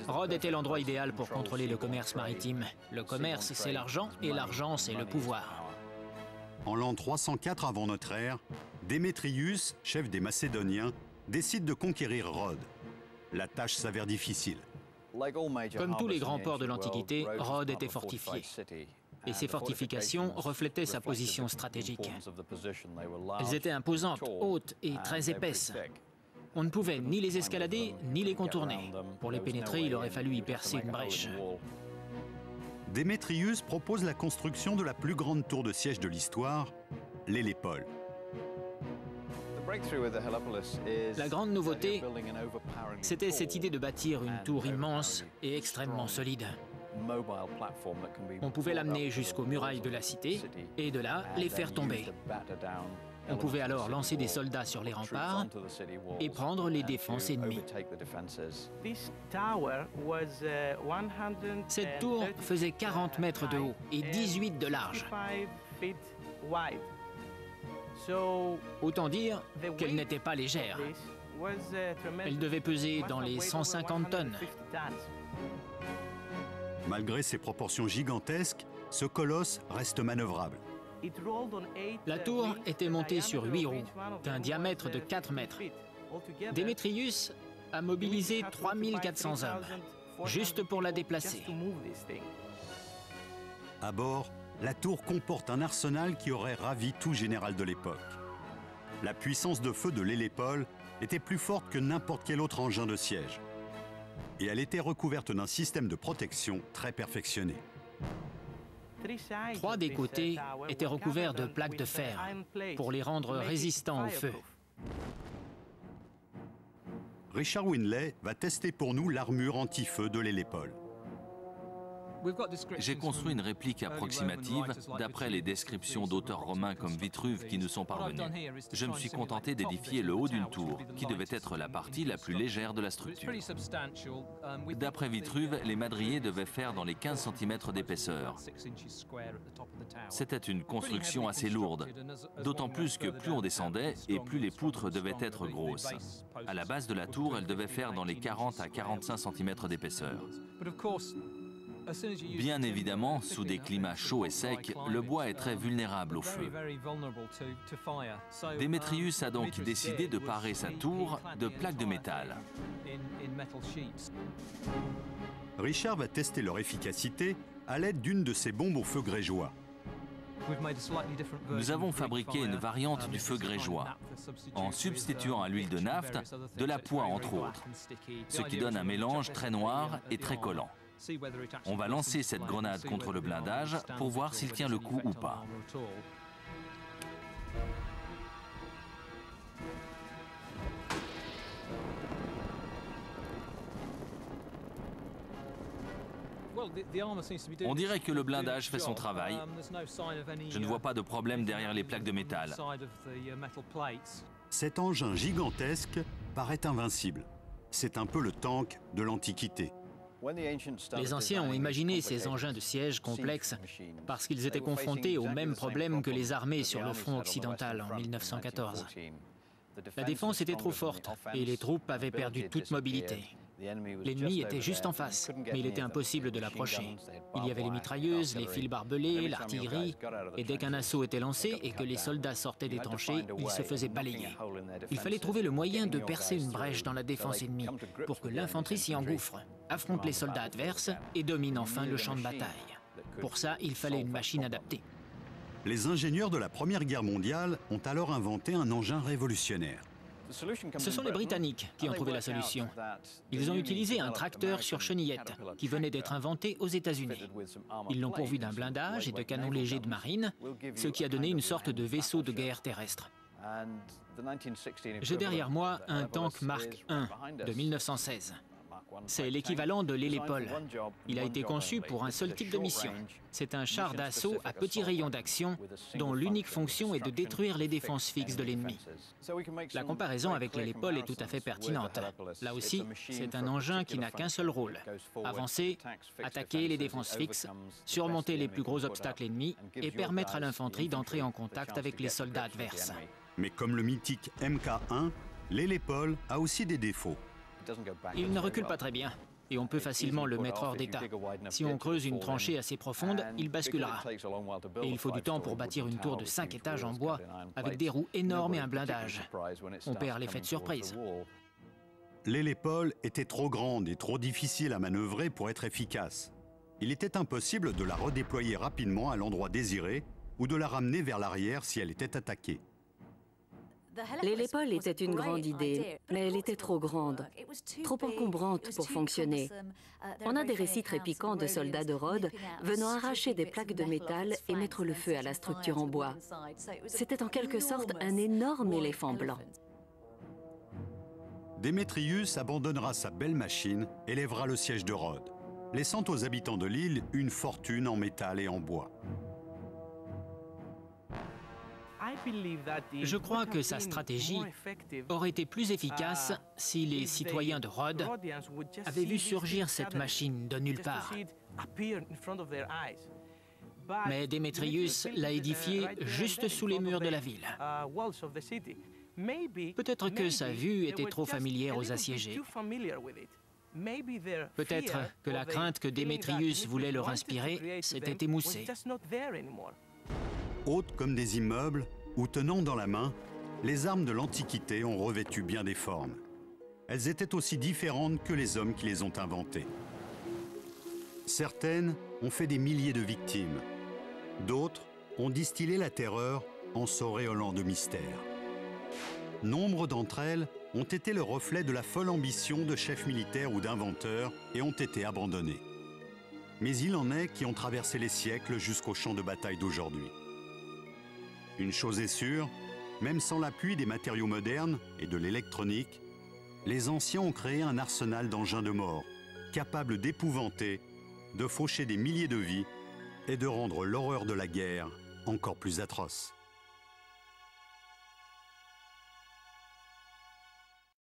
Rhodes était l'endroit idéal pour contrôler le commerce maritime. Le commerce, c'est l'argent, et l'argent, c'est le pouvoir. En l'an 304 avant notre ère, Démétrius, chef des Macédoniens, décide de conquérir Rhodes. La tâche s'avère difficile. Comme tous les grands ports de l'Antiquité, Rhodes était fortifié. Et ces fortifications reflétaient sa position stratégique. Elles étaient imposantes, hautes et très épaisses. On ne pouvait ni les escalader, ni les contourner. Pour les pénétrer, il aurait fallu y percer une brèche. Démétrius propose la construction de la plus grande tour de siège de l'histoire, l'Hélépole. La grande nouveauté, c'était cette idée de bâtir une tour immense et extrêmement solide. On pouvait l'amener jusqu'aux murailles de la cité et de là, les faire tomber. On pouvait alors lancer des soldats sur les remparts et prendre les défenses ennemies. Cette tour faisait 40 mètres de haut et 18 de large. Autant dire qu'elle n'était pas légère. Elle devait peser dans les 150 tonnes. Malgré ses proportions gigantesques, ce colosse reste manœuvrable. La tour était montée sur 8 roues, d'un diamètre de 4 mètres. Démétrius a mobilisé 3400 hommes, juste pour la déplacer. À bord, la tour comporte un arsenal qui aurait ravi tout général de l'époque. La puissance de feu de l'Hélépole était plus forte que n'importe quel autre engin de siège. Et elle était recouverte d'un système de protection très perfectionné. 3 des côtés étaient recouverts de plaques de fer pour les rendre résistants au feu. Richard Winley va tester pour nous l'armure anti-feu de l'Hélépole. J'ai construit une réplique approximative d'après les descriptions d'auteurs romains comme Vitruve qui nous sont parvenus. Je me suis contenté d'édifier le haut d'une tour, qui devait être la partie la plus légère de la structure. D'après Vitruve, les madriers devaient faire dans les 15 cm d'épaisseur. C'était une construction assez lourde, d'autant plus que plus on descendait et plus les poutres devaient être grosses. À la base de la tour, elles devaient faire dans les 40 à 45 cm d'épaisseur. Bien évidemment, sous des climats chauds et secs, le bois est très vulnérable au feu. Démétrius a donc décidé de parer sa tour de plaques de métal. Richard va tester leur efficacité à l'aide d'une de ces bombes au feu grégeois. Nous avons fabriqué une variante du feu grégeois, en substituant à l'huile de naphte de la poix entre autres, ce qui donne un mélange très noir et très collant. On va lancer cette grenade contre le blindage pour voir s'il tient le coup ou pas. On dirait que le blindage fait son travail. Je ne vois pas de problème derrière les plaques de métal. Cet engin gigantesque paraît invincible. C'est un peu le tank de l'Antiquité. Les anciens ont imaginé ces engins de siège complexes parce qu'ils étaient confrontés aux mêmes problèmes que les armées sur le front occidental en 1914. La défense était trop forte et les troupes avaient perdu toute mobilité. L'ennemi était juste en face, mais il était impossible de l'approcher. Il y avait les mitrailleuses, les fils barbelés, l'artillerie, et dès qu'un assaut était lancé et que les soldats sortaient des tranchées, ils se faisaient balayer. Il fallait trouver le moyen de percer une brèche dans la défense ennemie pour que l'infanterie s'y engouffre, affronte les soldats adverses et domine enfin le champ de bataille. Pour ça, il fallait une machine adaptée. Les ingénieurs de la Première Guerre mondiale ont alors inventé un engin révolutionnaire. Ce sont les Britanniques qui ont trouvé la solution. Ils ont utilisé un tracteur sur chenillette qui venait d'être inventé aux États-Unis. Ils l'ont pourvu d'un blindage et de canons légers de marine, ce qui a donné une sorte de vaisseau de guerre terrestre. J'ai derrière moi un tank Mark I de 1916. C'est l'équivalent de l'Hélépole. Il a été conçu pour un seul type de mission. C'est un char d'assaut à petits rayons d'action dont l'unique fonction est de détruire les défenses fixes de l'ennemi. La comparaison avec l'Hélépole est tout à fait pertinente. Là aussi, c'est un engin qui n'a qu'un seul rôle. Avancer, attaquer les défenses fixes, surmonter les plus gros obstacles ennemis et permettre à l'infanterie d'entrer en contact avec les soldats adverses. Mais comme le mythique MK1, l'Hélépole a aussi des défauts. Il ne recule pas très bien. et on peut facilement le mettre hors d'état. Si on creuse une tranchée assez profonde, il basculera. Et il faut du temps pour bâtir une tour de 5 étages en bois avec des roues énormes et un blindage. On perd l'effet de surprise. L'hélépole était trop grande et trop difficile à manœuvrer pour être efficace. Il était impossible de la redéployer rapidement à l'endroit désiré ou de la ramener vers l'arrière si elle était attaquée. L'hélépole était une grande idée, mais elle était trop grande, trop encombrante pour fonctionner. On a des récits très piquants de soldats de Rhodes venant arracher des plaques de métal et mettre le feu à la structure en bois. C'était en quelque sorte un énorme éléphant blanc. Démétrius abandonnera sa belle machine et lèvera le siège de Rhodes, laissant aux habitants de l'île une fortune en métal et en bois. Je crois que sa stratégie aurait été plus efficace si les citoyens de Rhodes avaient vu surgir cette machine de nulle part. Mais Démétrius l'a édifiée juste sous les murs de la ville. Peut-être que sa vue était trop familière aux assiégés. Peut-être que la crainte que Démétrius voulait leur inspirer s'était émoussée. Hautes comme des immeubles ou tenant dans la main, les armes de l'Antiquité ont revêtu bien des formes. Elles étaient aussi différentes que les hommes qui les ont inventées. Certaines ont fait des milliers de victimes. D'autres ont distillé la terreur en s'auréolant de mystère. Nombre d'entre elles ont été le reflet de la folle ambition de chefs militaires ou d'inventeurs et ont été abandonnées. Mais il en est qui ont traversé les siècles jusqu'au champ de bataille d'aujourd'hui. Une chose est sûre, même sans l'appui des matériaux modernes et de l'électronique, les anciens ont créé un arsenal d'engins de mort, capable d'épouvanter, de faucher des milliers de vies et de rendre l'horreur de la guerre encore plus atroce.